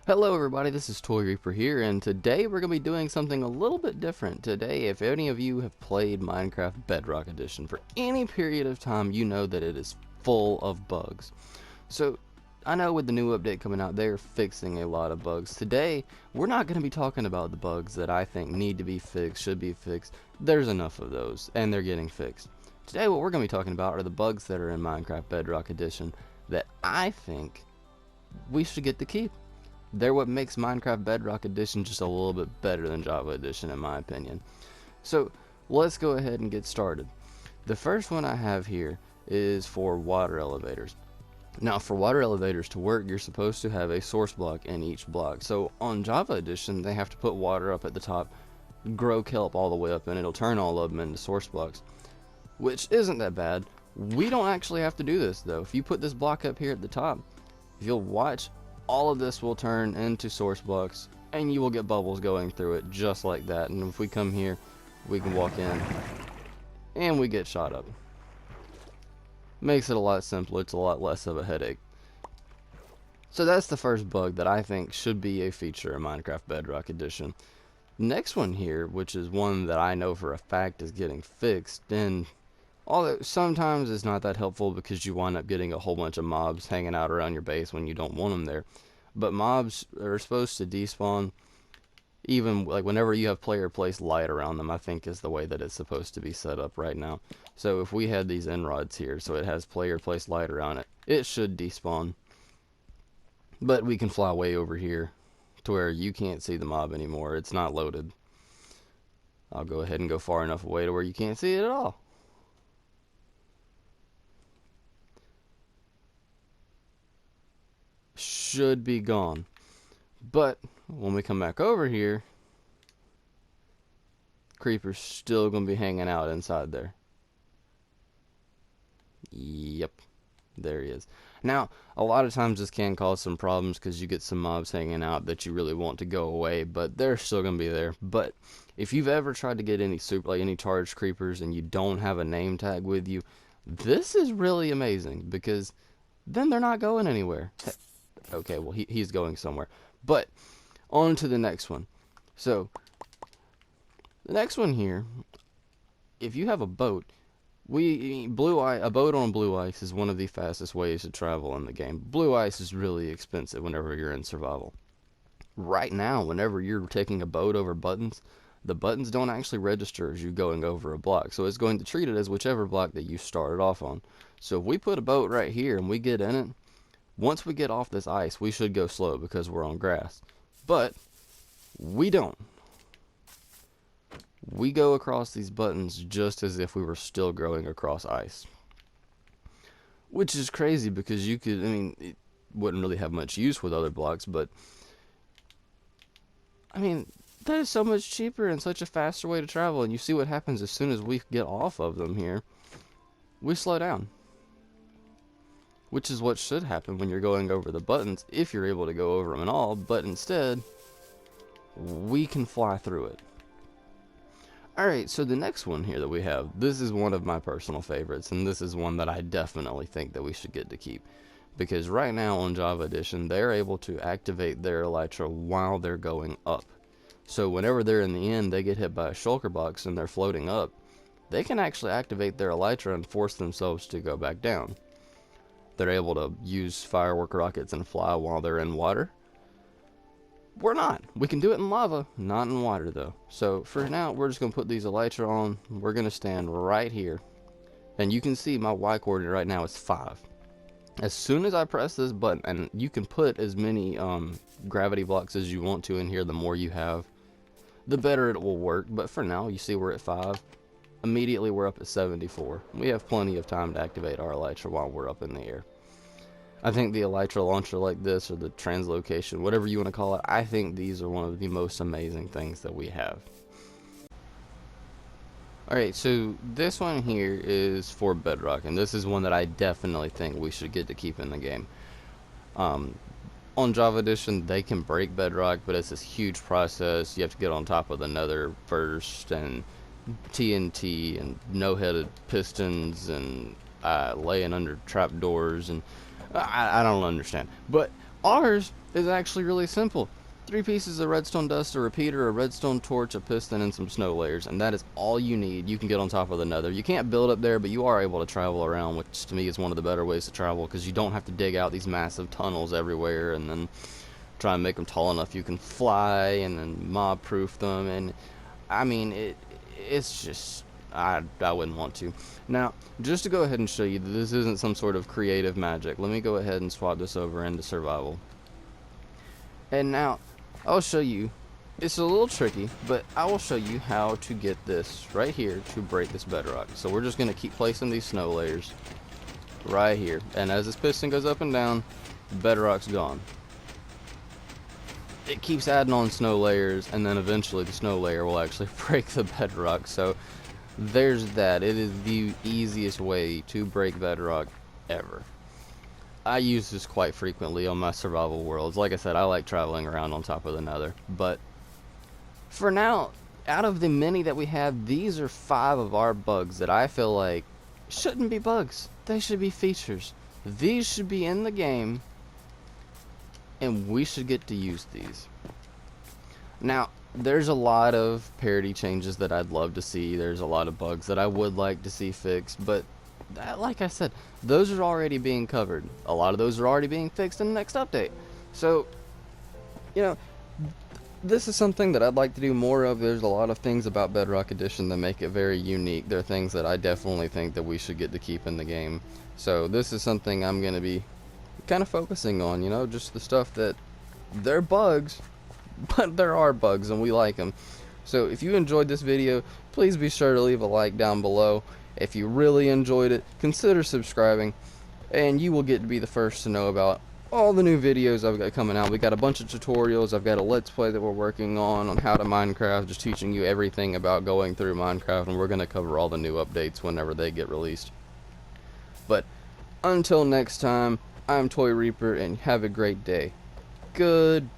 Hello everybody, this is Toy Reaper here, and today we're going to be doing something a little bit different. Today, if any of you have played Minecraft Bedrock Edition for any period of time, you know that it is full of bugs. So, I know with the new update coming out, they're fixing a lot of bugs. Today, we're not going to be talking about the bugs that I think need to be fixed, should be fixed. There's enough of those, and they're getting fixed. Today, what we're going to be talking about are the bugs that are in Minecraft Bedrock Edition that I think we should get to keep. They're what makes Minecraft Bedrock Edition just a little bit better than Java Edition in my opinion. So let's go ahead and get started. The first one I have here is for water elevators. Now for water elevators to work, you're supposed to have a source block in each block. So on Java Edition, they have to put water up at the top, grow kelp all the way up, and it'll turn all of them into source blocks, which isn't that bad. We don't actually have to do this though. If you put this block up here at the top, if you'll watch, all of this will turn into source blocks and you will get bubbles going through it just like that. And if we come here, we can walk in and we get shot up. Makes it a lot simpler, it's a lot less of a headache. So that's the first bug that I think should be a feature in Minecraft Bedrock Edition. Next one here, which is one that I know for a fact is getting fixed, and although sometimes it's not that helpful because you wind up getting a whole bunch of mobs hanging out around your base when you don't want them there. But mobs are supposed to despawn even like whenever you have player place light around them, I think is the way that it's supposed to be set up right now. So if we had these end rods here, so it has player place light around it, it should despawn. But we can fly way over here to where you can't see the mob anymore. It's not loaded. I'll go ahead and go far enough away to where you can't see it at all. Should be gone. But when we come back over here, creeper's still gonna be hanging out inside there. Yep, there he is. Now a lot of times this can cause some problems because you get some mobs hanging out that you really want to go away, but they're still gonna be there. But if you've ever tried to get any any charged creepers and you don't have a name tag with you, this is really amazing because then they're not going anywhere. Okay, well, he's going somewhere. But on to the next one. So the next one here, if you have a boat, a boat on blue ice is one of the fastest ways to travel in the game. Blue ice is really expensive whenever you're in survival. Right now, whenever you're taking a boat over buttons, the buttons don't actually register as you going over a block. So it's going to treat it as whichever block that you started off on. So if we put a boat right here and we get in it, once we get off this ice, we should go slow because we're on grass. But we don't. We go across these buttons just as if we were still going across ice. Which is crazy because you could, it wouldn't really have much use with other blocks, but that is so much cheaper and such a faster way to travel. And you see what happens as soon as we get off of them here. We slow down. Which is what should happen when you're going over the buttons, if you're able to go over them at all, but instead, we can fly through it. Alright, so the next one here that we have, this is one of my personal favorites, and this is one that I definitely think that we should get to keep. Because right now on Java Edition, they're able to activate their Elytra while they're going up. So whenever they're in the end, they get hit by a shulker box and they're floating up, they can actually activate their Elytra and force themselves to go back down. They're able to use firework rockets and fly while they're in water. We're not. We can do it in lava, not in water though. So for now, we're just going to put these Elytra on. We're going to stand right here. And you can see my Y coordinate right now is 5. As soon as I press this button, and you can put as many gravity blocks as you want to in here, the more you have, the better it will work. But for now, you see we're at 5. Immediately we're up at 74. We have plenty of time to activate our Elytra while we're up in the air. I think the Elytra launcher like this, or the translocation, whatever you want to call it, I think these are one of the most amazing things that we have. Alright, so this one here is for Bedrock, and this is one that I definitely think we should get to keep in the game. On Java Edition, they can break Bedrock, but it's this huge process. You have to get on top of the nether first, and TNT, and no-headed pistons, and laying under trapdoors, and I don't understand. But ours is actually really simple. 3 pieces of redstone dust, a repeater, a redstone torch, a piston, and some snow layers, and that is all you need. You can get on top of the nether. You can't build up there, but you are able to travel around, which to me is one of the better ways to travel, because you don't have to dig out these massive tunnels everywhere and then try and make them tall enough you can fly and then mob proof them. And I mean, it's just, I wouldn't want to. Now, just to go ahead and show you that this isn't some sort of creative magic, let me go ahead and swap this over into survival. And now, I'll show you, it's a little tricky, but I will show you how to get this right here to break this bedrock. So we're just going to keep placing these snow layers right here. And as this piston goes up and down, the bedrock's gone. It keeps adding on snow layers, and then eventually the snow layer will actually break the bedrock. So there's that. It is the easiest way to break bedrock ever. I use this quite frequently on my survival worlds. Like I said, I like traveling around on top of the nether. But for now, out of the many that we have, these are 5 of our bugs that I feel like shouldn't be bugs. They should be features. These should be in the game, and we should get to use these. Now, there's a lot of parity changes that I'd love to see. There's a lot of bugs that I would like to see fixed, but like I said, those are already being covered. A lot of those are already being fixed in the next update. So, you know, this is something that I'd like to do more of. There's a lot of things about Bedrock Edition that make it very unique. There are things that I definitely think that we should get to keep in the game. So this is something I'm going to be kind of focusing on, you know, just the stuff that they're bugs, but there are bugs and we like them. So if you enjoyed this video, please be sure to leave a like down below. If you really enjoyed it, consider subscribing, and you will get to be the first to know about all the new videos I've got coming out. We got a bunch of tutorials. I've got a let's play that we're working on how to Minecraft, just teaching you everything about going through Minecraft, and we're going to cover all the new updates whenever they get released. But until next time, I'm Toy Reaper, and have a great day. Good